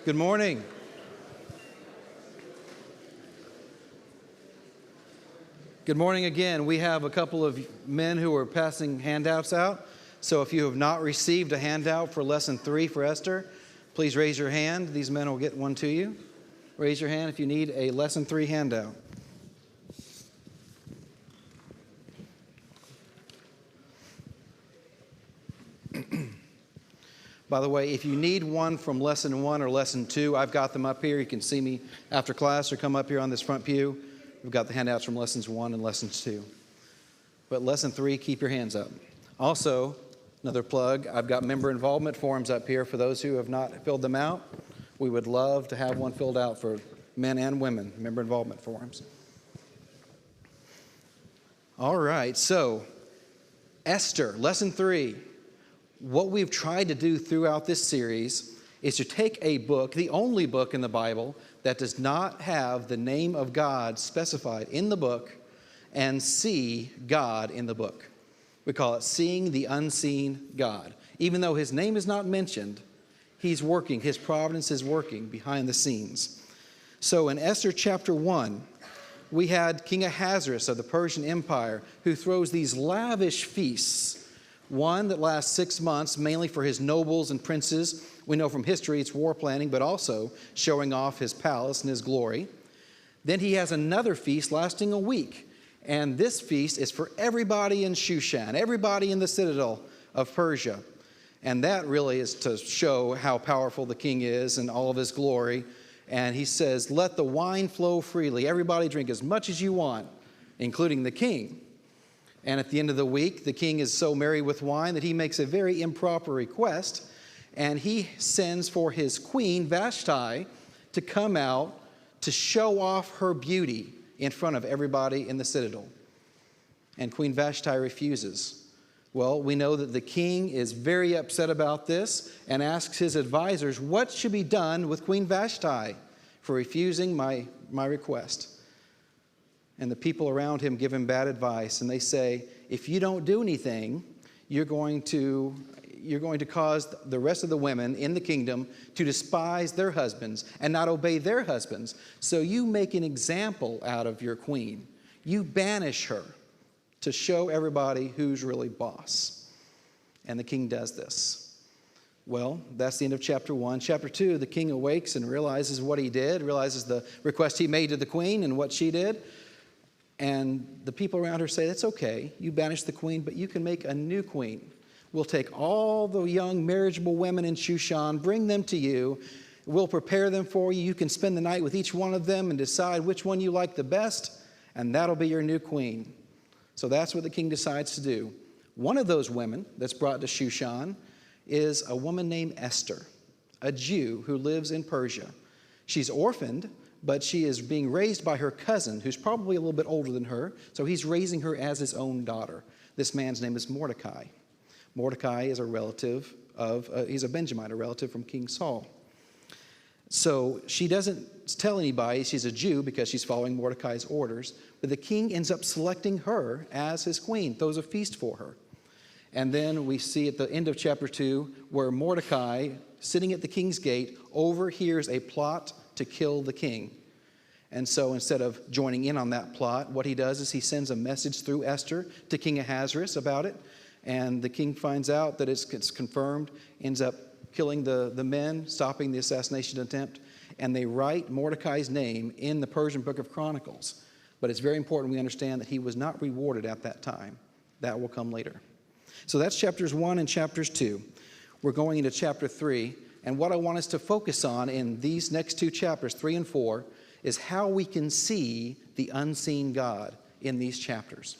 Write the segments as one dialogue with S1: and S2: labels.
S1: Good morning. Good morning again. We have a couple of men who are passing handouts out. So if you have not received a handout for Lesson 3 for Esther, please raise your hand. These men will get one to you. Raise your hand if you need a Lesson 3 handout. By the way, if you need one from Lesson 1 or Lesson 2, I've got them up here. You can see me after class or come up here on this front pew. We've got the handouts from Lessons 1 and Lessons 2. But Lesson 3, keep your hands up. Also, another plug, I've got member involvement forms up here for those who have not filled them out. We would love to have one filled out for men and women, member involvement forms. All right, so Esther, Lesson 3. What we've tried to do throughout this series is to take a book, the only book in the Bible that does not have the name of God specified in the book, and see God in the book. We call it Seeing the Unseen God. Even though his name is not mentioned, he's working, his providence is working behind the scenes. So in Esther chapter 1, we had King Ahasuerus of the Persian Empire who throws these lavish feasts. One that lasts 6 months, mainly for his nobles and princes. We know from history it's war planning, but also showing off his palace and his glory. Then he has another feast lasting a week. And this feast is for everybody in Shushan, everybody in the citadel of Persia. And that really is to show how powerful the king is and all of his glory. And he says, let the wine flow freely. Everybody drink as much as you want, including the king. And at the end of the week, the king is so merry with wine that he makes a very improper request. And he sends for his queen, Vashti, to come out to show off her beauty in front of everybody in the citadel. And Queen Vashti refuses. Well, we know that the king is very upset about this and asks his advisors, what should be done with Queen Vashti for refusing my request? And the people around him give him bad advice, and they say, if you don't do anything, you're going to cause the rest of the women in the kingdom to despise their husbands and not obey their husbands. So you make an example out of your queen. You banish her to show everybody who's really boss. And the king does this. Well, that's the end of chapter 1. Chapter 2, the king awakes and realizes what he did, realizes the request he made to the queen and what she did. And the people around her say, that's okay, you banish the queen, but you can make a new queen. We'll take all the young marriageable women in Shushan, bring them to you. We'll prepare them for you. You can spend the night with each one of them and decide which one you like the best, and that'll be your new queen. So that's what the king decides to do. One of those women that's brought to Shushan is a woman named Esther, a Jew who lives in Persia. She's orphaned, but she is being raised by her cousin, who's probably a little bit older than her, so he's raising her as his own daughter. This man's name is Mordecai. Mordecai is a relative of, he's a Benjamite, a relative from King Saul. So she doesn't tell anybody she's a Jew because she's following Mordecai's orders, but the king ends up selecting her as his queen, throws a feast for her. And then we see at the end of chapter 2 where Mordecai, sitting at the king's gate, overhears a plot to kill the king. And so instead of joining in on that plot, what he does is he sends a message through Esther to King Ahasuerus about it. And the king finds out that it's confirmed, ends up killing the men, stopping the assassination attempt. And they write Mordecai's name in the Persian book of Chronicles. But it's very important we understand that he was not rewarded at that time. That will come later. So that's chapters 1 and chapters 2. We're going into chapter 3. And what I want us to focus on in these next 2 chapters, 3 and 4, is how we can see the unseen God in these chapters.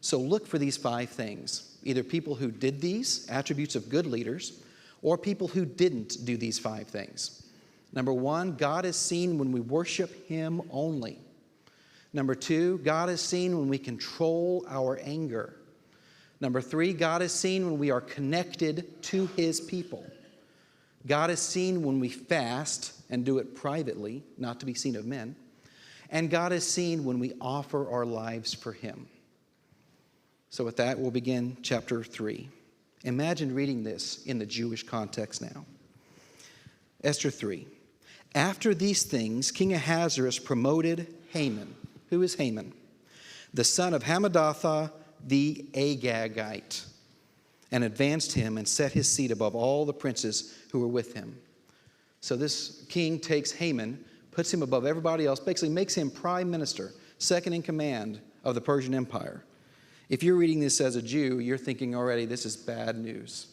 S1: So look for these 5 things. Either people who did these, attributes of good leaders, or people who didn't do these 5 things. Number 1, God is seen when we worship him only. Number 2, God is seen when we control our anger. Number 3, God is seen when we are connected to his people. God is seen when we fast and do it privately, not to be seen of men. And God is seen when we offer our lives for him. So with that, we'll begin chapter 3. Imagine reading this in the Jewish context now. Esther 3. After these things, King Ahasuerus promoted Haman. Who is Haman? The son of Hammedatha the Agagite, and advanced him and set his seat above all the princes who were with him. So this king takes Haman, puts him above everybody else, basically makes him prime minister, second in command of the Persian Empire. If you're reading this as a Jew, you're thinking already this is bad news.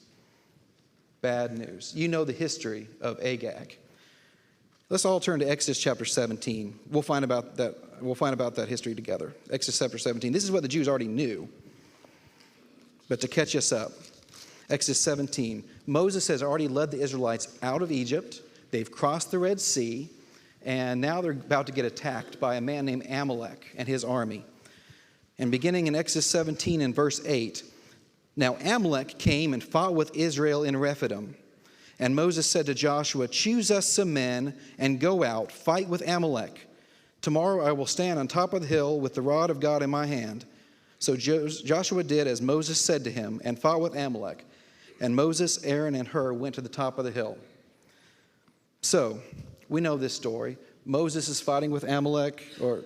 S1: Bad news. You know the history of Agag. Let's all turn to Exodus chapter 17. We'll find about that history together. Exodus chapter 17. This is what the Jews already knew. But to catch us up, Exodus 17. Moses has already led the Israelites out of Egypt. They've crossed the Red Sea, and now they're about to get attacked by a man named Amalek and his army. And beginning in Exodus 17 and verse 8, now Amalek came and fought with Israel in Rephidim. And Moses said to Joshua, choose us some men and go out, fight with Amalek. Tomorrow I will stand on top of the hill with the rod of God in my hand. So Joshua did as Moses said to him and fought with Amalek. And Moses, Aaron, and Hur went to the top of the hill. So we know this story. Moses is fighting with Amalek, or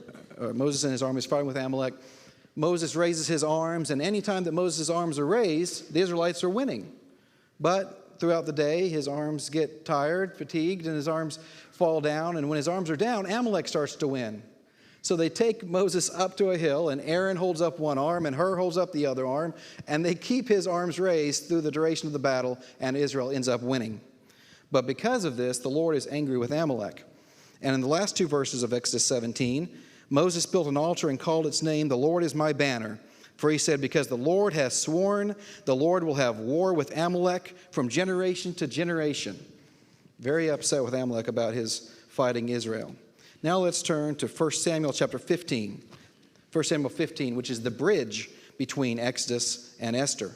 S1: Moses and his army is fighting with Amalek. Moses raises his arms, and anytime that Moses' arms are raised, the Israelites are winning. But throughout the day, his arms get tired, fatigued, and his arms fall down. And when his arms are down, Amalek starts to win. So they take Moses up to a hill, and Aaron holds up one arm, and Hur holds up the other arm, and they keep his arms raised through the duration of the battle, and Israel ends up winning. But because of this, the Lord is angry with Amalek. And in the last two verses of Exodus 17, Moses built an altar and called its name, "The Lord is my banner." For he said, because the Lord has sworn, the Lord will have war with Amalek from generation to generation. Very upset with Amalek about his fighting Israel. Now let's turn to 1 Samuel chapter 15. 1 Samuel 15, which is the bridge between Exodus and Esther.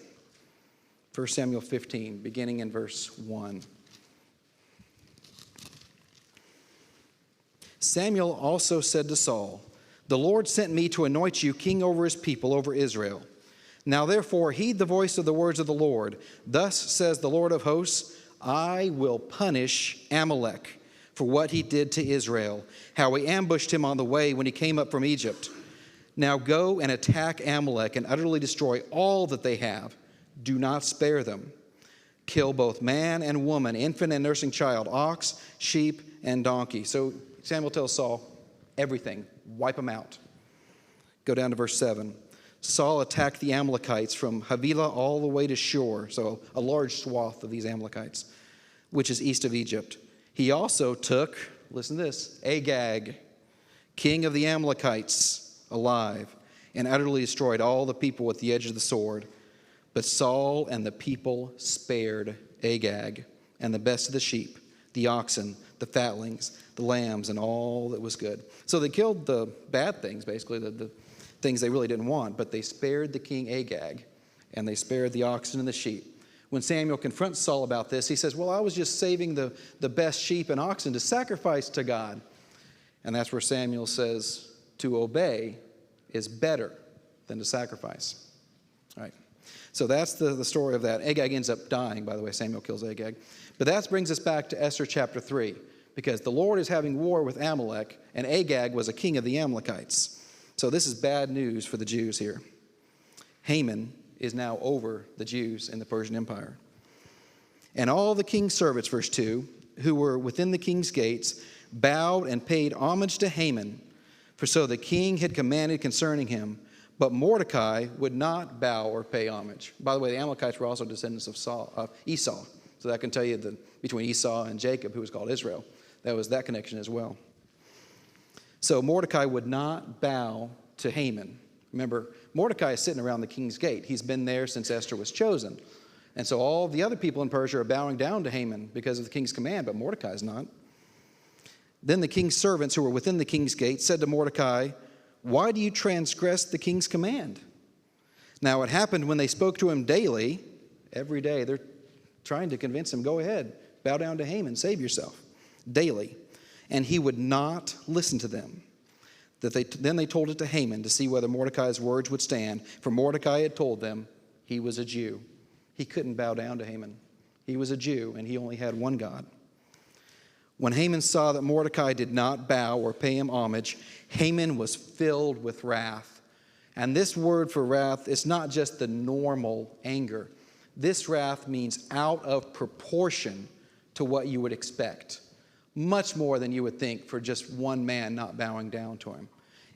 S1: 1 Samuel 15, beginning in verse 1. Samuel also said to Saul, the Lord sent me to anoint you king over his people, over Israel. Now therefore heed the voice of the words of the Lord. Thus says the Lord of hosts, I will punish Amalek for what he did to Israel, how he ambushed him on the way when he came up from Egypt. Now go and attack Amalek and utterly destroy all that they have. Do not spare them. Kill both man and woman, infant and nursing child, ox, sheep, and donkey. So Samuel tells Saul, everything, wipe them out. Go down to verse 7. Saul attacked the Amalekites from Havilah all the way to Shur, so a large swath of these Amalekites, which is east of Egypt. He also took, listen to this, Agag, king of the Amalekites, alive, and utterly destroyed all the people with the edge of the sword. But Saul and the people spared Agag and the best of the sheep, the oxen, the fatlings, the lambs, and all that was good. So they killed the bad things, basically, the things they really didn't want, but they spared the king Agag, and they spared the oxen and the sheep. When Samuel confronts Saul about this, he says, well, I was just saving the best sheep and oxen to sacrifice to God. And that's where Samuel says, to obey is better than to sacrifice. All right. So that's the story of that. Agag ends up dying, by the way. Samuel kills Agag. But that brings us back to Esther chapter 3, because the Lord is having war with Amalek, and Agag was a king of the Amalekites. So this is bad news for the Jews here. Haman is now over the Jews in the Persian Empire. And all the king's servants, verse 2, who were within the king's gates, bowed and paid homage to Haman, for so the king had commanded concerning him. But Mordecai would not bow or pay homage. By the way, the Amalekites were also descendants of Esau. So that can tell you that between Esau and Jacob, who was called Israel, that was that connection as well. So Mordecai would not bow to Haman. Remember, Mordecai is sitting around the king's gate. He's been there since Esther was chosen. And so all the other people in Persia are bowing down to Haman because of the king's command, but Mordecai is not. Then the king's servants who were within the king's gate said to Mordecai, why do you transgress the king's command? Now it happened when they spoke to him daily, every day, they're trying to convince him, go ahead, bow down to Haman, save yourself, daily. And he would not listen to them. Then they told it to Haman to see whether Mordecai's words would stand. For Mordecai had told them he was a Jew. He couldn't bow down to Haman. He was a Jew, and he only had one God. When Haman saw that Mordecai did not bow or pay him homage, Haman was filled with wrath. And this word for wrath is not just the normal anger. This wrath means out of proportion to what you would expect. Much more than you would think for just one man not bowing down to him.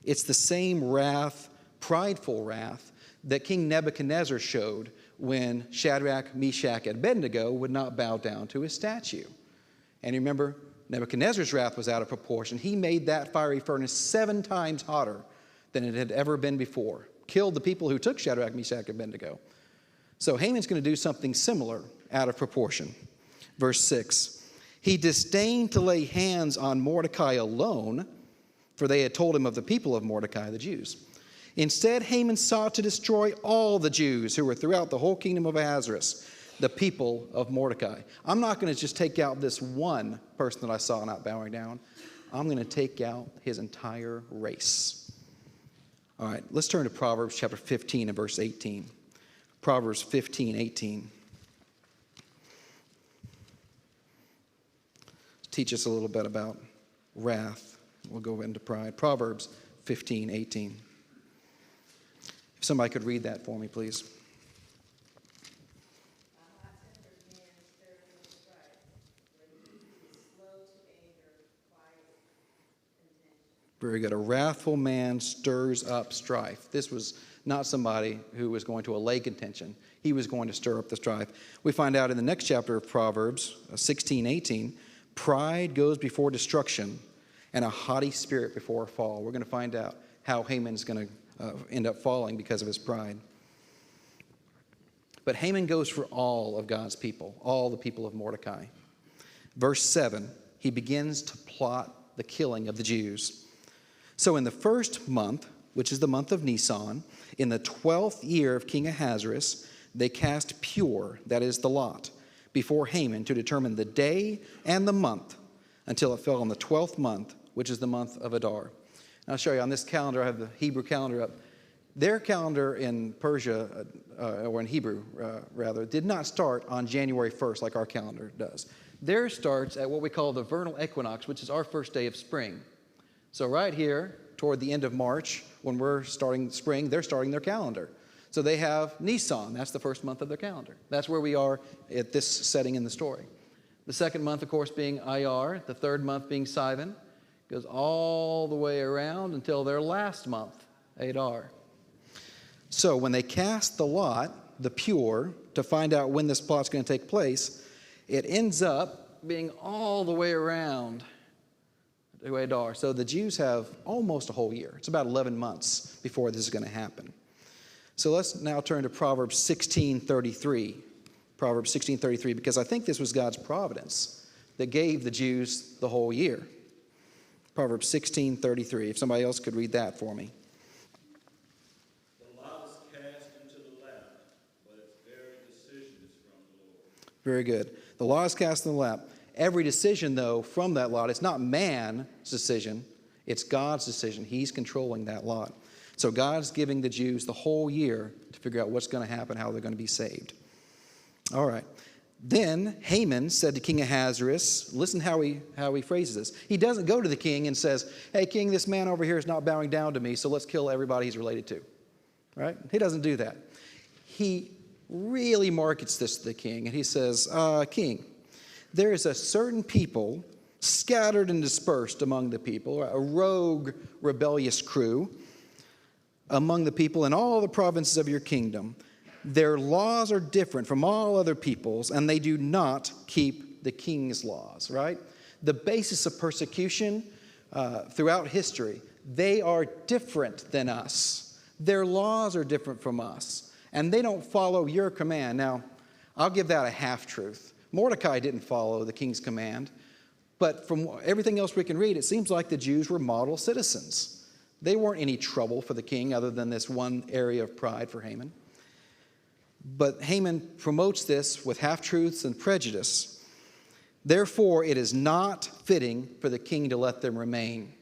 S1: It's the same wrath, prideful wrath, that King Nebuchadnezzar showed when Shadrach, Meshach, and Abednego would not bow down to his statue. And remember, Nebuchadnezzar's wrath was out of proportion. He made that fiery furnace 7 times hotter than it had ever been before. Killed the people who took Shadrach, Meshach, and Abednego. So Haman's going to do something similar out of proportion. Verse 6, he disdained to lay hands on Mordecai alone, for they had told him of the people of Mordecai, the Jews. Instead, Haman sought to destroy all the Jews who were throughout the whole kingdom of Ahasuerus, the people of Mordecai. I'm not going to just take out this one person that I saw not bowing down. I'm going to take out his entire race. All right, let's turn to Proverbs chapter 15 and verse 18. Proverbs 15:18. Teach us a little bit about wrath. We'll go into pride. Proverbs 15:18. If somebody could read that for me, please. Very good. A wrathful man stirs up strife. This was not somebody who was going to allay contention. He was going to stir up the strife. We find out in the next chapter of Proverbs, 16:18, pride goes before destruction and a haughty spirit before a fall. We're going to find out how Haman's going to end up falling because of his pride. But Haman goes for all of God's people, all the people of Mordecai. Verse 7, he begins to plot the killing of the Jews. So in the first month, which is the month of Nisan, in the 12th year of King Ahasuerus, they cast pure, that is the lot, before Haman to determine the day and the month until it fell on the 12th month, which is the month of Adar. And I'll show you on this calendar, I have the Hebrew calendar up. Their calendar in Persia, or in Hebrew rather, did not start on January 1st like our calendar does. Theirs starts at what we call the vernal equinox, which is our first day of spring. So right here, toward the end of March, when we're starting spring, they're starting their calendar. So they have Nisan. That's the first month of their calendar. That's where we are at this setting in the story. The second month, of course, being Iyar. The third month being Sivan. Goes all the way around until their last month, Adar. So when they cast the lot, the pure, to find out when this plot's going to take place, it ends up being all the way around to Adar. So the Jews have almost a whole year. It's about 11 months before this is going to happen. So let's now turn to Proverbs 16:33. Proverbs 16:33, because I think this was God's providence that gave the Jews the whole year. Proverbs 16:33. If somebody else could read that for me.
S2: The lot is cast into the lap, but its very decision is from the Lord.
S1: Very good. The lot is cast in the lap. Every decision, though, from that lot, it's not man's decision. It's God's decision. He's controlling that lot. So God's giving the Jews the whole year to figure out what's going to happen, how they're going to be saved. All right. Then Haman said to King Ahasuerus, listen how he phrases this. He doesn't go to the king and says, hey, king, this man over here is not bowing down to me, so let's kill everybody he's related to. Right? He doesn't do that. He really markets this to the king, and he says, king, there is a certain people scattered and dispersed among the people, a rogue, rebellious crew among the people in all the provinces of your kingdom. Their laws are different from all other peoples, and they do not keep the king's laws, right? The basis of persecution throughout history, they are different than us. Their laws are different from us, and they don't follow your command. Now, I'll give that a half-truth. Mordecai didn't follow the king's command, but from everything else we can read, it seems like the Jews were model citizens. They weren't any trouble for the king other than this one area of pride for Haman. But Haman promotes this with half-truths and prejudice. Therefore, it is not fitting for the king to let them remain.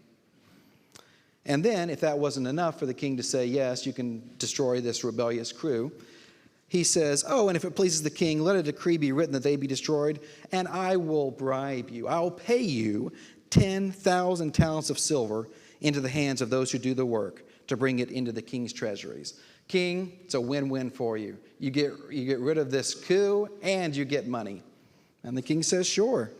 S1: And then, if that wasn't enough for the king to say, yes, you can destroy this rebellious crew, he says, oh, and if it pleases the king, let a decree be written that they be destroyed, and I will bribe you. I will pay you 10,000 talents of silver into the hands of those who do the work to bring it into the king's treasuries. King, it's a win-win for you. You get rid of this coup and you get money. And the king says, sure.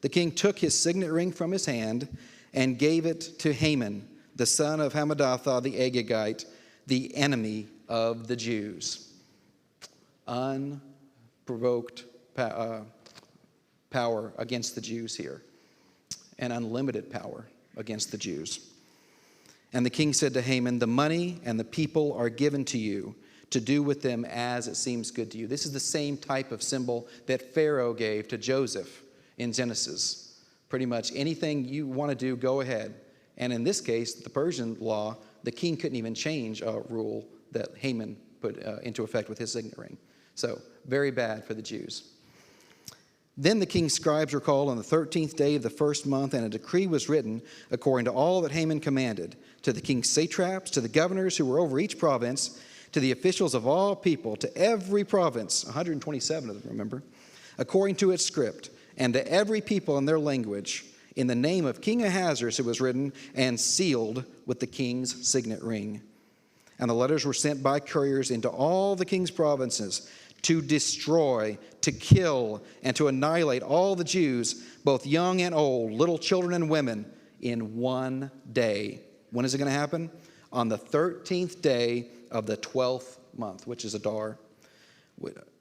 S1: The king took his signet ring from his hand and gave it to Haman, the son of Hammedatha the Agagite, the enemy of the Jews. Unprovoked power against the Jews here, and unlimited power against the Jews. And the king said to Haman, the money and the people are given to you to do with them as it seems good to you. This is the same type of symbol that Pharaoh gave to Joseph in Genesis. Pretty much anything you want to do, go ahead. And in this case, the Persian law, the king couldn't even change a rule that Haman put into effect with his signet ring. So, very bad for the Jews. Then the king's scribes were called on the 13th day of the first month, and a decree was written according to all that Haman commanded, to the king's satraps, to the governors who were over each province, to the officials of all people, to every province, 127 of them, remember, according to its script, and to every people in their language, in the name of King Ahasuerus it was written, and sealed with the king's signet ring. And the letters were sent by couriers into all the king's provinces to destroy, to kill, and to annihilate all the Jews, both young and old, little children and women, in one day. When is it going to happen? On the 13th day of the 12th month, which is Adar,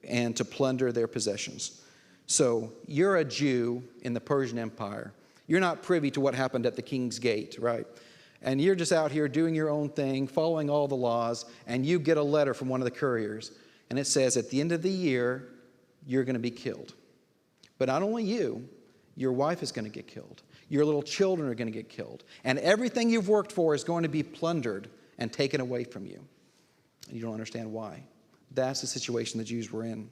S1: and to plunder their possessions. So you're a Jew in the Persian Empire. You're not privy to what happened at the king's gate, right? And you're just out here doing your own thing, following all the laws, and you get a letter from one of the couriers, and it says, at the end of the year, you're going to be killed. But not only you, your wife is going to get killed. Your little children are going to get killed. And everything you've worked for is going to be plundered and taken away from you. And you don't understand why. That's the situation the Jews were in.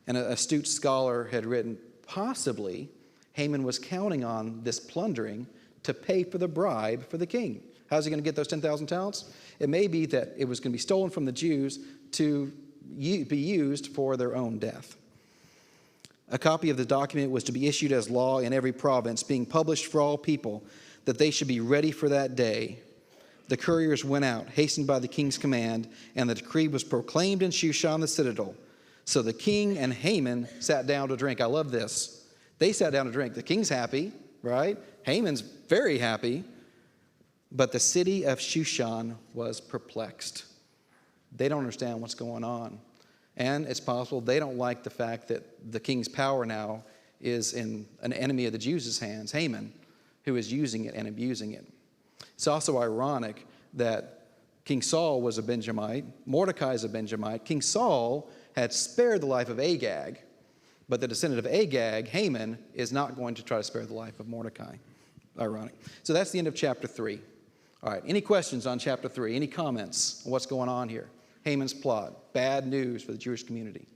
S1: And an astute scholar had written, possibly Haman was counting on this plundering to pay for the bribe for the king. How's he going to get those 10,000 talents? It may be that it was going to be stolen from the Jews to be used for their own death. A copy of the document was to be issued as law in every province, being published for all people, that they should be ready for that day. The couriers went out, hastened by the king's command, and the decree was proclaimed in Shushan the citadel. So the king and Haman sat down to drink. I love this. They sat down to drink. The king's happy, right? Haman's very happy. But the city of Shushan was perplexed. They don't understand what's going on. And it's possible they don't like the fact that the king's power now is in an enemy of the Jews' hands, Haman, who is using it and abusing it. It's also ironic that King Saul was a Benjamite, Mordecai is a Benjamite. King Saul had spared the life of Agag, but the descendant of Agag, Haman, is not going to try to spare the life of Mordecai. Ironic. So that's the end of chapter 3. All right, any questions on chapter 3? Any comments on what's going on here? Haman's plot, bad news for the Jewish community.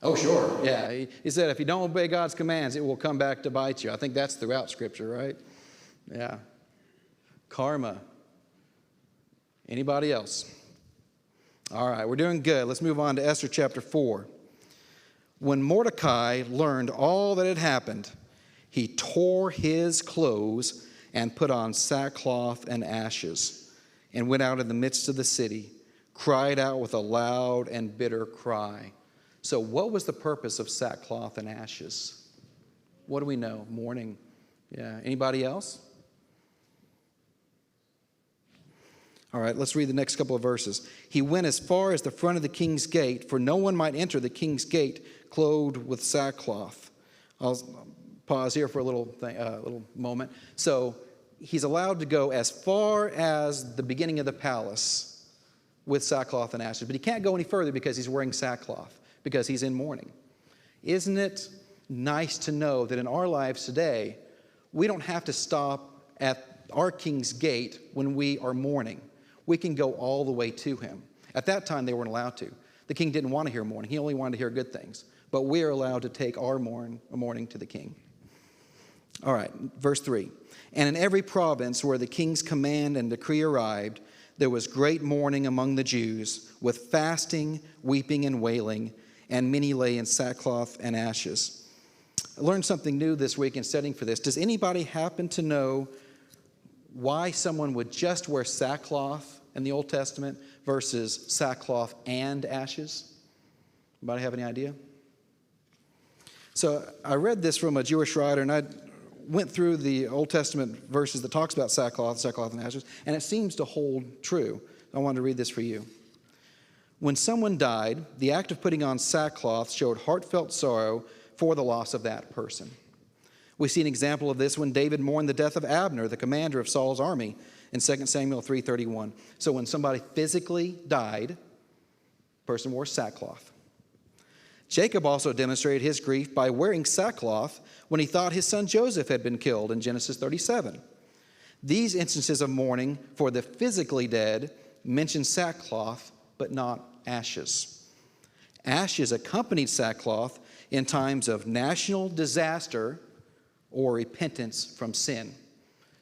S1: Oh, sure. Yeah, he said if you don't obey God's commands, it will come back to bite you. I think that's throughout Scripture, right? Yeah. Karma. Anybody else? All right, we're doing good. Let's move on to Esther chapter 4. When Mordecai learned all that had happened, he tore his clothes and put on sackcloth and ashes, and went out in the midst of the city, cried out with a loud and bitter cry. So what was the purpose of sackcloth and ashes? What do we know? Mourning. Yeah. Anybody else? All right, let's read the next couple of verses. He went as far as the front of the king's gate, for no one might enter the king's gate clothed with sackcloth. I'll pause here for a little moment. So he's allowed to go as far as the beginning of the palace with sackcloth and ashes, but he can't go any further because he's wearing sackcloth, because he's in mourning. Isn't it nice to know that in our lives today, we don't have to stop at our king's gate when we are mourning. We can go all the way to him. At that time, they weren't allowed to. The king didn't want to hear mourning. He only wanted to hear good things. But we are allowed to take our mourning to the king. All right, verse 3. And in every province where the king's command and decree arrived, there was great mourning among the Jews, with fasting, weeping, and wailing, and many lay in sackcloth and ashes. I learned something new this week in studying for this. Does anybody happen to know why someone would just wear sackcloth in the Old Testament versus sackcloth and ashes? Anybody have any idea? So I read this from a Jewish writer, and I went through the Old Testament verses that talks about sackcloth and ashes, and it seems to hold true. I wanted to read this for you. When someone died, the act of putting on sackcloth showed heartfelt sorrow for the loss of that person. We see an example of this when David mourned the death of Abner, the commander of Saul's army, in 2 Samuel 3:31. So when somebody physically died, the person wore sackcloth. Jacob also demonstrated his grief by wearing sackcloth when he thought his son Joseph had been killed in Genesis 37. These instances of mourning for the physically dead mention sackcloth, but not ashes. Ashes accompanied sackcloth in times of national disaster or repentance from sin.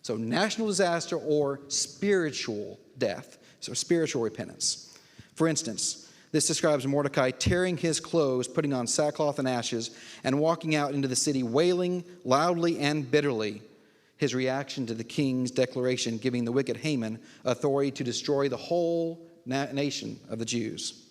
S1: So national disaster or spiritual death, so spiritual repentance. For instance, this describes Mordecai tearing his clothes, putting on sackcloth and ashes, and walking out into the city wailing loudly and bitterly, his reaction to the king's declaration giving the wicked Haman authority to destroy the whole nation of the Jews.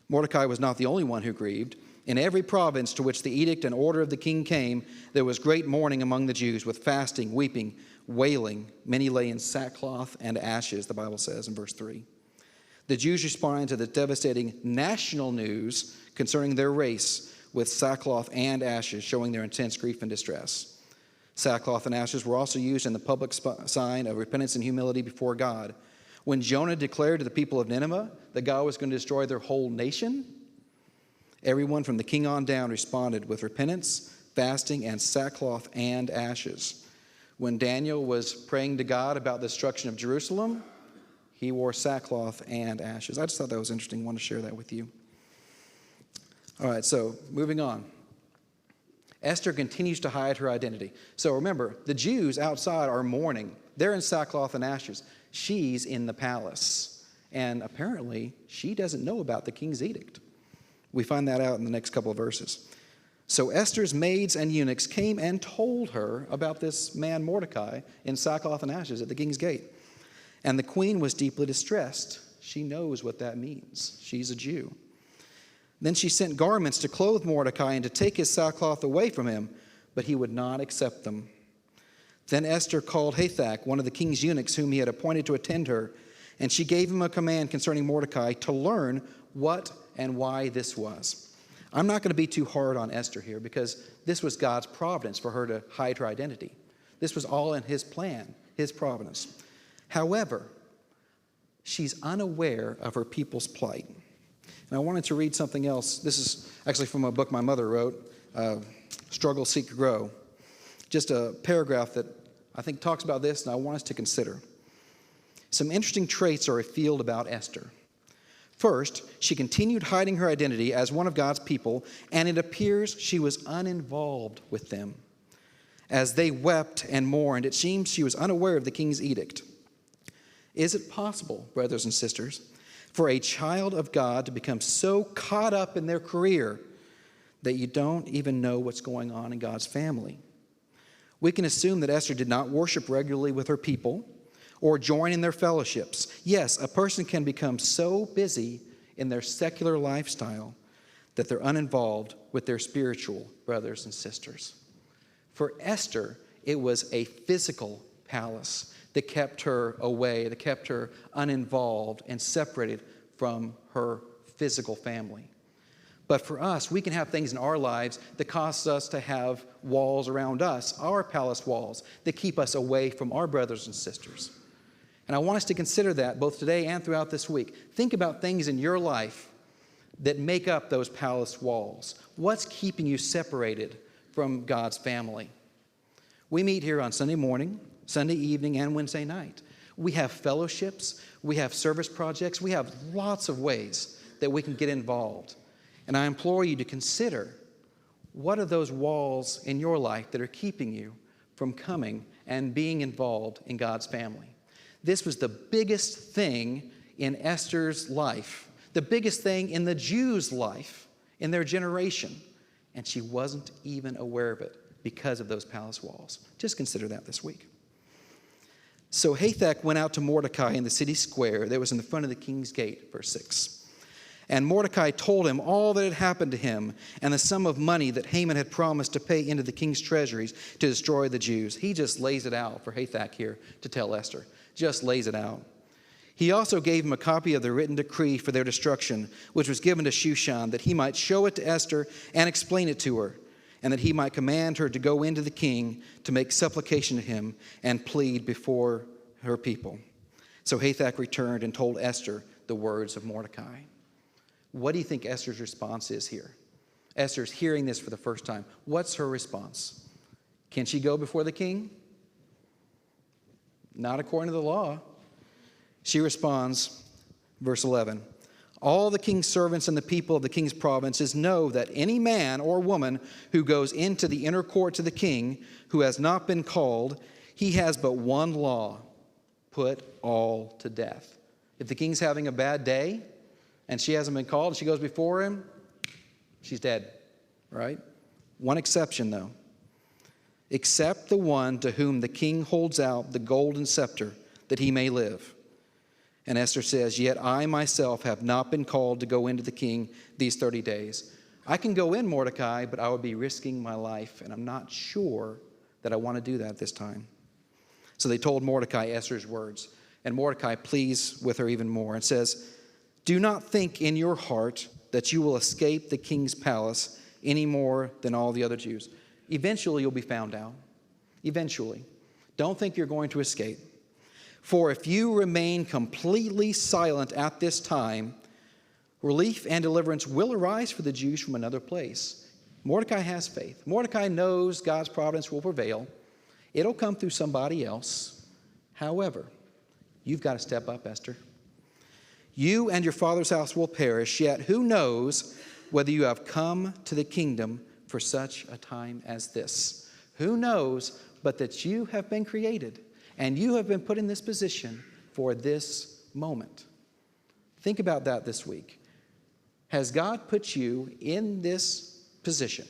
S1: Mordecai was not the only one who grieved. In every province to which the edict and order of the king came, there was great mourning among the Jews, with fasting, weeping, wailing. Many lay in sackcloth and ashes, the Bible says in verse 3. The Jews responded to the devastating national news concerning their race with sackcloth and ashes, showing their intense grief and distress. Sackcloth and ashes were also used in the public sign of repentance and humility before God. When Jonah declared to the people of Nineveh that God was going to destroy their whole nation, everyone from the king on down responded with repentance, fasting, and sackcloth and ashes. When Daniel was praying to God about the destruction of Jerusalem, he wore sackcloth and ashes. I just thought that was interesting. I want to share that with you. All right, so moving on. Esther continues to hide her identity. So remember, the Jews outside are mourning. They're in sackcloth and ashes. She's in the palace. And apparently, she doesn't know about the king's edict. We find that out in the next couple of verses. So Esther's maids and eunuchs came and told her about this man Mordecai in sackcloth and ashes at the king's gate. And the queen was deeply distressed. She knows what that means. She's a Jew. Then she sent garments to clothe Mordecai and to take his sackcloth away from him, but he would not accept them. Then Esther called Hathach, one of the king's eunuchs whom he had appointed to attend her, and she gave him a command concerning Mordecai to learn what and why this was. I'm not going to be too hard on Esther here because this was God's providence for her to hide her identity. This was all in his plan, his providence. However, she's unaware of her people's plight. And I wanted to read something else. This is actually from a book my mother wrote, Struggle, Seek, Grow. Just a paragraph that I think talks about this, and I want us to consider. Some interesting traits are revealed about Esther. First, she continued hiding her identity as one of God's people, and it appears she was uninvolved with them. As they wept and mourned, it seems she was unaware of the king's edict. Is it possible, brothers and sisters, for a child of God to become so caught up in their career that you don't even know what's going on in God's family? We can assume that Esther did not worship regularly with her people or join in their fellowships. Yes, a person can become so busy in their secular lifestyle that they're uninvolved with their spiritual brothers and sisters. For Esther, it was a physical palace that kept her away, that kept her uninvolved and separated from her physical family. But for us, we can have things in our lives that cause us to have walls around us, our palace walls, that keep us away from our brothers and sisters. And I want us to consider that both today and throughout this week. Think about things in your life that make up those palace walls. What's keeping you separated from God's family? We meet here on Sunday morning, Sunday evening, and Wednesday night. We have fellowships, we have service projects, we have lots of ways that we can get involved. And I implore you to consider, what are those walls in your life that are keeping you from coming and being involved in God's family? This was the biggest thing in Esther's life, the biggest thing in the Jews' life in their generation. And she wasn't even aware of it because of those palace walls. Just consider that this week. So Hathach went out to Mordecai in the city square that was in the front of the king's gate, verse 6. And Mordecai told him all that had happened to him and the sum of money that Haman had promised to pay into the king's treasuries to destroy the Jews. He just lays it out for Hathach here to tell Esther. Just lays it out. He also gave him a copy of the written decree for their destruction, which was given to Shushan, that he might show it to Esther and explain it to her, and that he might command her to go into the king to make supplication to him and plead before her people. So Hathach returned and told Esther the words of Mordecai. What do you think Esther's response is here? Esther's hearing this for the first time. What's her response? Can she go before the king? Not according to the law. She responds, verse 11, all the king's servants and the people of the king's provinces know that any man or woman who goes into the inner court to the king who has not been called, he has but one law, put all to death. If the king's having a bad day and she hasn't been called and she goes before him, she's dead, right? One exception, though. Except the one to whom the king holds out the golden scepter that he may live. And Esther says, yet I myself have not been called to go into the king these 30 days. I can go in, Mordecai, but I would be risking my life, and I'm not sure that I want to do that this time. So they told Mordecai Esther's words, and Mordecai pleads with her even more and says, do not think in your heart that you will escape the king's palace any more than all the other Jews. Eventually you'll be found out. Eventually. Don't think you're going to escape. For if you remain completely silent at this time, relief and deliverance will arise for the Jews from another place. Mordecai has faith. Mordecai knows God's providence will prevail. It'll come through somebody else. However, you've got to step up, Esther. You and your father's house will perish, yet who knows whether you have come to the kingdom for such a time as this. Who knows but that you have been created and you have been put in this position for this moment. Think about that this week. Has God put you in this position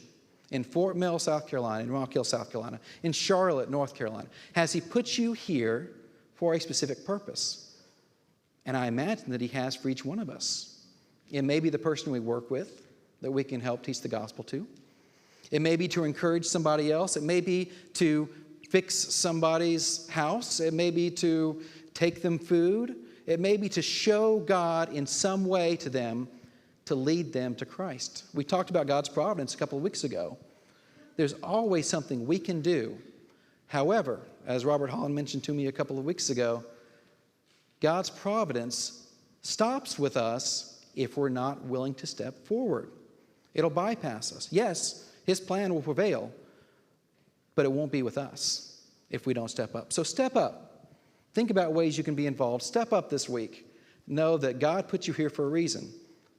S1: in Fort Mill, South Carolina, in Rock Hill, South Carolina, in Charlotte, North Carolina? Has he put you here for a specific purpose? And I imagine that he has for each one of us. It may be the person we work with that we can help teach the gospel to. It may be to encourage somebody else. It may be to fix somebody's house. It may be to take them food. It may be to show God in some way to them to lead them to Christ. We talked about God's providence a couple of weeks ago. There's always something we can do. However, as Robert Holland mentioned to me a couple of weeks ago, God's providence stops with us if we're not willing to step forward. It'll bypass us. Yes, his plan will prevail, but it won't be with us if we don't step up. So step up. Think about ways you can be involved. Step up this week. Know that God put you here for a reason.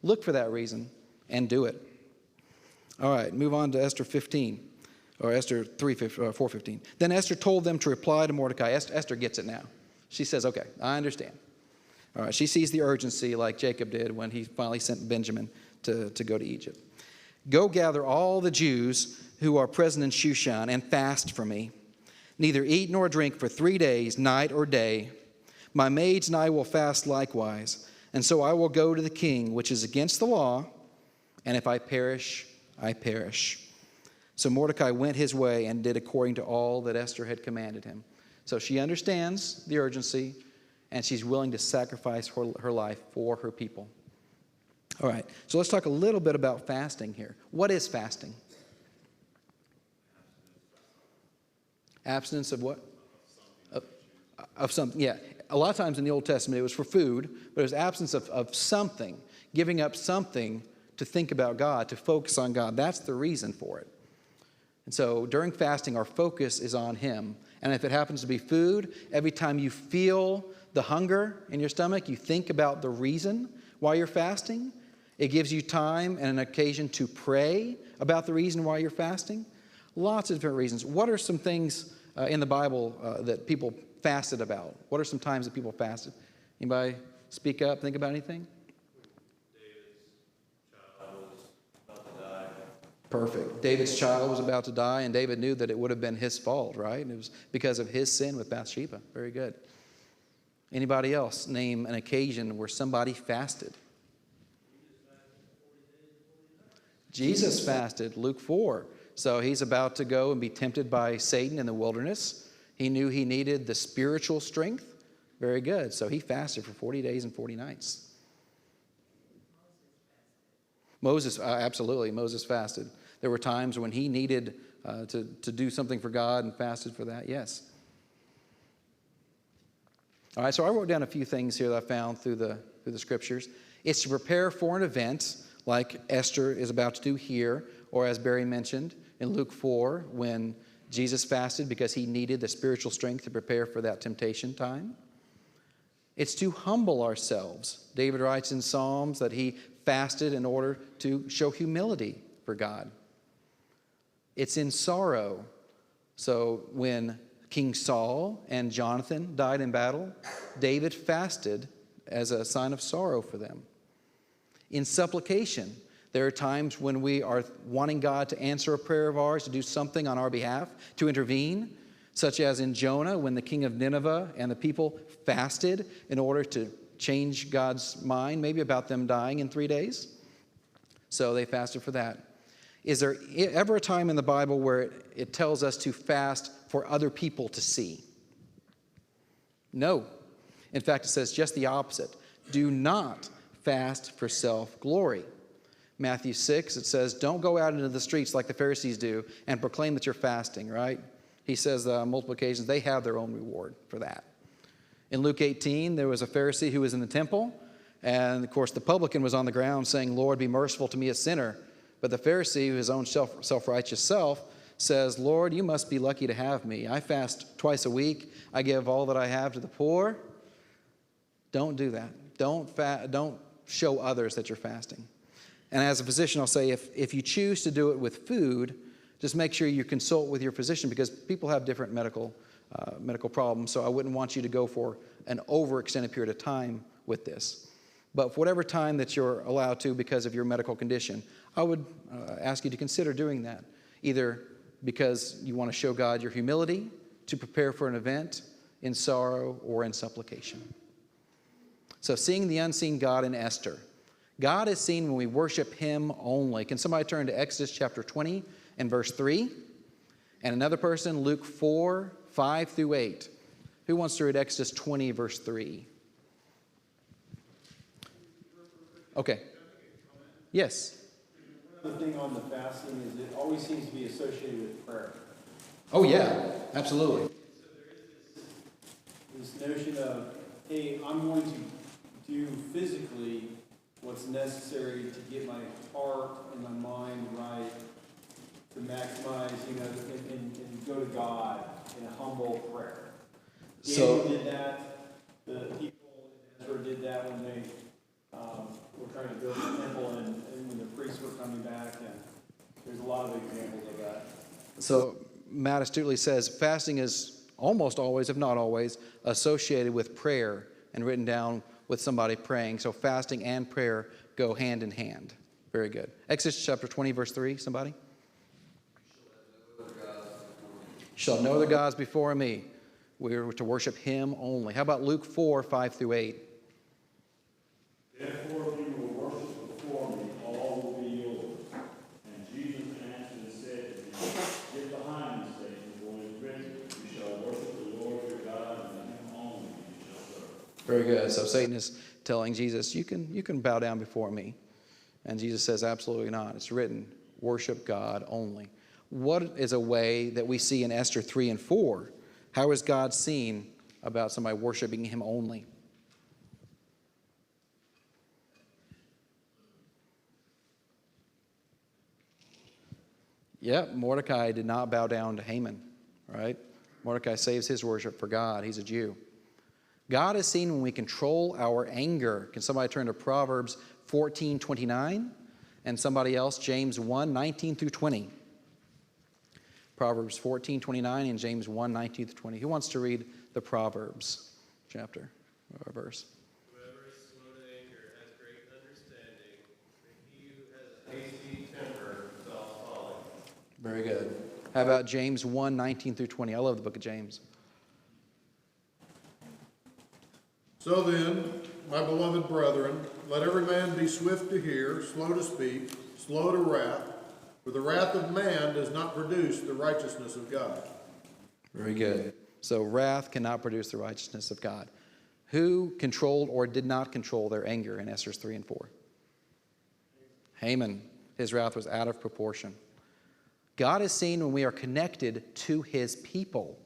S1: Look for that reason and do it. All right, move on to Esther 15, or Esther 4:15. Then Esther told them to reply to Mordecai. Esther gets it now. She says, okay, I understand. All right, she sees the urgency like Jacob did when he finally sent Benjamin to go to Egypt. Go gather all the Jews who are present in Shushan and fast for me. Neither eat nor drink for 3 days, night or day. My maids and I will fast likewise. And so I will go to the king, which is against the law, and if I perish, I perish. So Mordecai went his way and did according to all that Esther had commanded him. So she understands the urgency, and she's willing to sacrifice her life for her people. All right, so let's talk a little bit about fasting here. What is fasting? Abstinence of what? Of something, yeah. A lot of times in the Old Testament it was for food, but it was absence of something, giving up something to think about God, to focus on God. That's the reason for it. And so during fasting, our focus is on Him. And if it happens to be food, every time you feel the hunger in your stomach, you think about the reason why you're fasting. It gives you time and an occasion to pray about the reason why you're fasting. Lots of different reasons. What are some things in the Bible that people fasted about? What are some times that people fasted? Anybody speak up, think about anything? Perfect. David's child was about to die, and David knew that it would have been his fault, right? And it was because of his sin with Bathsheba. Very good. Anybody else name an occasion where somebody fasted? Jesus fasted, Luke 4. So he's about to go and be tempted by Satan in the wilderness. He knew he needed the spiritual strength. Very good. So he fasted for 40 days and 40 nights. Moses, absolutely, Moses fasted. There were times when he needed to do something for God and fasted for that, yes. All right, so I wrote down a few things here that I found through the scriptures. It's to prepare for an event like Esther is about to do here, or as Barry mentioned in Luke 4, when Jesus fasted because he needed the spiritual strength to prepare for that temptation time. It's to humble ourselves. David writes in Psalms that he fasted in order to show humility for God. It's in sorrow. So when King Saul and Jonathan died in battle, David fasted as a sign of sorrow for them. In supplication, there are times when we are wanting God to answer a prayer of ours, to do something on our behalf, to intervene, such as in Jonah when the king of Nineveh and the people fasted in order to change God's mind, maybe about them dying in 3 days. So they fasted for that. Is there ever a time in the Bible where it tells us to fast for other people to see? No. In fact, it says just the opposite. Do not fast for self-glory. Matthew 6, it says, don't go out into the streets like the Pharisees do and proclaim that you're fasting, right? He says on multiple occasions they have their own reward for that. In Luke 18, there was a Pharisee who was in the temple, and of course the publican was on the ground saying, Lord, be merciful to me, a sinner. But the Pharisee, his own self-righteous self, says, Lord, you must be lucky to have me. I fast twice a week. I give all that I have to the poor. Don't do that. Don't show others that you're fasting. And as a physician, I'll say if you choose to do it with food, just make sure you consult with your physician, because people have different medical problems. So I wouldn't want you to go for an overextended period of time with this. But for whatever time that you're allowed to because of your medical condition, I would ask you to consider doing that, either because you want to show God your humility, to prepare for an event in sorrow or in supplication. So seeing the unseen God in Esther. God is seen when we worship him only. Can somebody turn to Exodus chapter 20 and verse 3? And another person, Luke 4, 5 through 8. Who wants to read Exodus 20, verse 3? Okay. Yes.
S3: One other thing on the fasting is it always seems to be associated with prayer.
S1: Oh, yeah, absolutely.
S3: So there is this notion of, hey, I'm going to do physically what's necessary to get my heart and my mind right, to maximize, and go to God in a humble prayer. Daniel did that. The people in Israel did that when they were trying to build the temple and when the priests were coming back. And there's a lot of examples of that.
S1: So Matt astutely says fasting is almost always, if not always, associated with prayer and written down with somebody praying. So fasting and prayer go hand in hand. Very good. Exodus chapter 20, verse 3, somebody? You shall have no other gods before me. We are to worship him only. How about Luke 4, 5 through 8?
S2: Therefore, if you will worship before me, all will be yours. And Jesus answered and said to him, get behind me, Satan, for it is written, you shall worship the Lord your God, and him only you shall serve. Very good. So Satan is telling Jesus, you can bow down before me. And Jesus says, absolutely not. It's written, worship God only. What is a way that we see in Esther 3 and 4? How is God seen about somebody worshiping him only? Yeah, Mordecai did not bow down to Haman, right? Mordecai saves his worship for God. He's a Jew. God is seen when we control our anger. Can somebody turn to Proverbs 14:29? And somebody else, James 1:19 through 20. Proverbs 14:29 and James 1:19 through 20. Who wants to read
S1: the Proverbs chapter or verse.
S4: Whoever is slow to anger has great understanding, but he who has a hasty temper solves folly.
S1: Very good. How about James 1:19 through 20? I love the book of James.
S5: So then, my beloved brethren, let every man be swift to hear, slow to speak, slow to wrath, for the wrath of man does not produce the righteousness of God.
S1: Very good. So wrath cannot produce the righteousness of God. Who controlled or did not control their anger in Esther 3 and 4? Haman. His wrath was out of proportion. God is seen when we are connected to his people.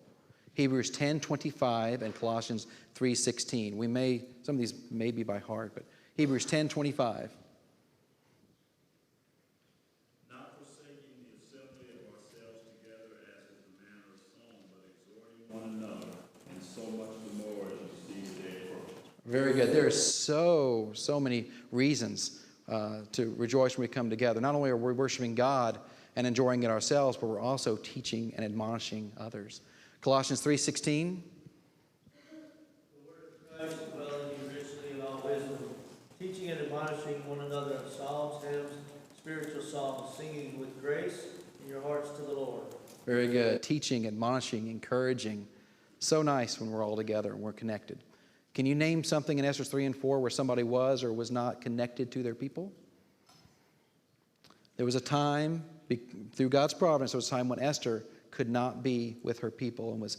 S1: Hebrews 10:25 and Colossians 3:16. Some of these may be by heart, but Hebrews 10:25.
S2: Not forsaking the assembly of ourselves together as is the manner of some, but exhorting one another, and so much the more as you see the day approaching.
S1: Very good. There are so many reasons to rejoice when we come together. Not only are we worshiping God and enjoying it ourselves, but we're also teaching and admonishing others. Colossians 3:16.
S6: The word of Christ dwelling in you richly in all wisdom, teaching and admonishing one another in psalms, hymns, spiritual songs, singing with grace in your hearts to the Lord.
S1: Very good. Teaching, admonishing, encouraging. So nice when we're all together and we're connected. Can you name something in Esther 3 and 4 where somebody was or was not connected to their people? There was a time, through God's providence, there was a time when Esther could not be with her people and was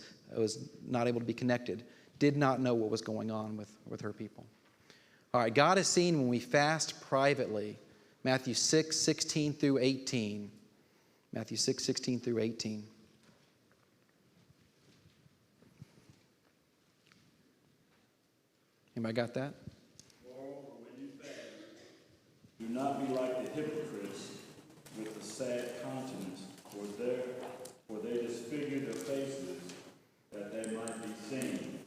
S1: not able to be connected, did not know what was going on with her people. All right, God is seen when we fast privately. Matthew 6:16 through 18. Matthew 6:16 through 18. Anybody got that?
S2: Moreover, when you fast, do not be like the hypocrites with the sad countenance, for they disfigure their faces, that they might be seen.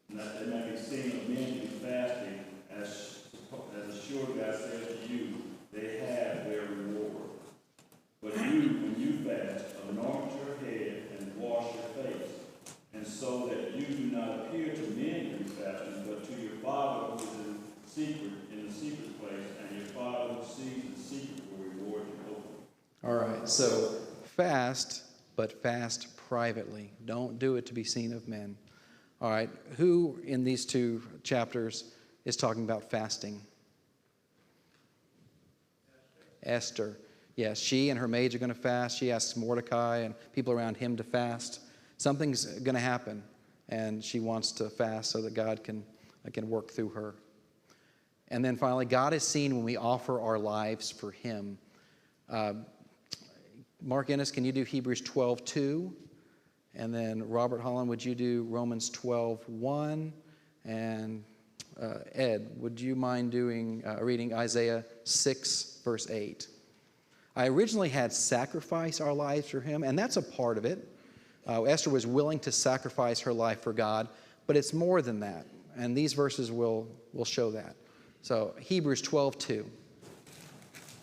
S2: And that they might be seen of men who fasting, as assuredly I say to you, they have their reward. But you, when you fast, anoint your head and wash your face, and so that you do not appear to men who fasting, but to your Father who is in the secret place, and your Father who sees in secret will reward you openly.
S1: All right, so fast, but fast privately. Don't do it to be seen of men. All right, who in these two chapters is talking about fasting? Esther. Yes, she and her maids are going to fast. She asks Mordecai and people around him to fast. Something's going to happen, and she wants to fast so that God can work through her. And then finally, God is seen when we offer our lives for him. Mark Ennis, can you do Hebrews 12:2? And then Robert Holland, would you do Romans 12:1? And Ed, would you mind reading Isaiah 6, verse 8? I originally had sacrifice our lives for him, and that's a part of it. Esther was willing to sacrifice her life for God, but it's more than that. And these verses will show that. So Hebrews 12:2.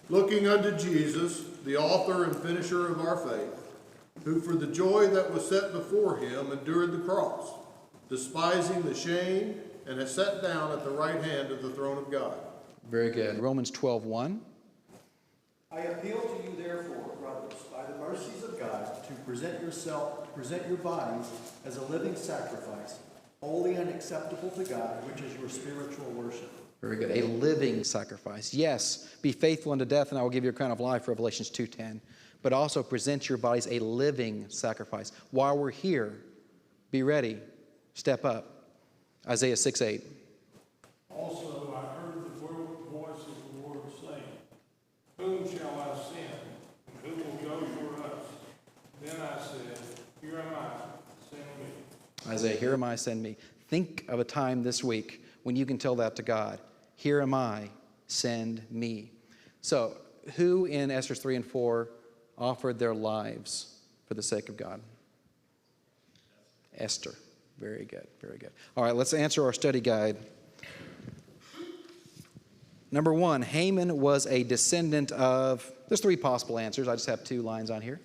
S5: Looking unto Jesus, the author and finisher of our faith, who for the joy that was set before him endured the cross, despising the shame, and has sat down at the right hand of the throne of God.
S1: Very good. Romans 12:1.
S7: I appeal to you, therefore, brothers, by the mercies of God, to present your bodies as a living sacrifice, holy and acceptable to God, which is your spiritual worship.
S1: Very good. A living sacrifice. Yes, be faithful unto death, and I will give you a crown of life, Revelations 2:10. But also present your bodies a living sacrifice. While we're here, be ready. Step up. Isaiah 6:8.
S8: Also I heard the voice of the Lord saying, whom shall I send, and who will go for us? Then I said, here am I, send me.
S1: Isaiah, here am I, send me. Think of a time this week when you can tell that to God. Here am I, send me. So, who in Esther 3 and 4 offered their lives for the sake of God? Esther. Very good, very good. All right, let's answer our study guide. Number one, Haman was a descendant of, there's three possible answers. I just have two lines on here.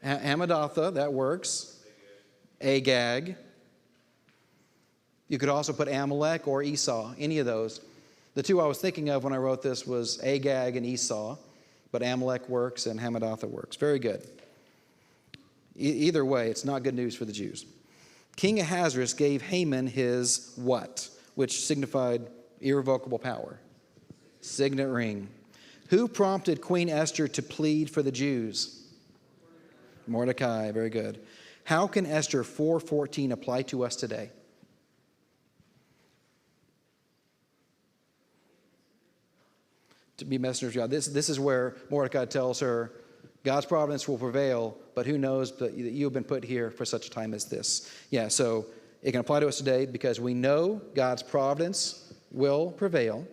S1: Hamadatha, that works. Agag. You could also put Amalek or Esau, any of those. The two I was thinking of when I wrote this was Agag and Esau, but Amalek works and Hamadatha works. Very good. Either way, it's not good news for the Jews. King Ahasuerus gave Haman his what, which signified irrevocable power? Signet ring. Who prompted Queen Esther to plead for the Jews? Mordecai, very good. How can Esther 4:14 apply to us today? To be messengers of God. This is where Mordecai tells her, God's providence will prevail, but who knows that you have been put here for such a time as this. Yeah, so it can apply to us today because we know God's providence will prevail,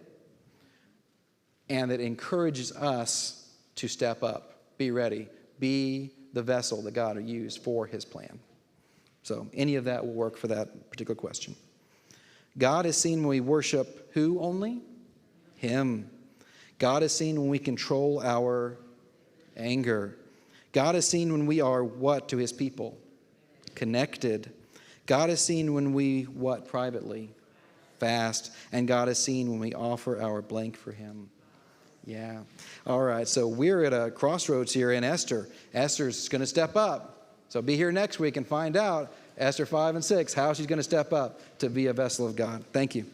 S1: and it encourages us to step up, be ready, be the vessel that God will use for his plan. So any of that will work for that particular question. God is seen when we worship who only? Him. God is seen when we control our anger. God is seen when we are what to his people? Connected. God is seen when we what privately? Fast. And God is seen when we offer our blank for him. Yeah. All right, so we're at a crossroads here in Esther. Esther's going to step up. So be here next week and find out, Esther 5 and 6, how she's going to step up to be a vessel of God. Thank you.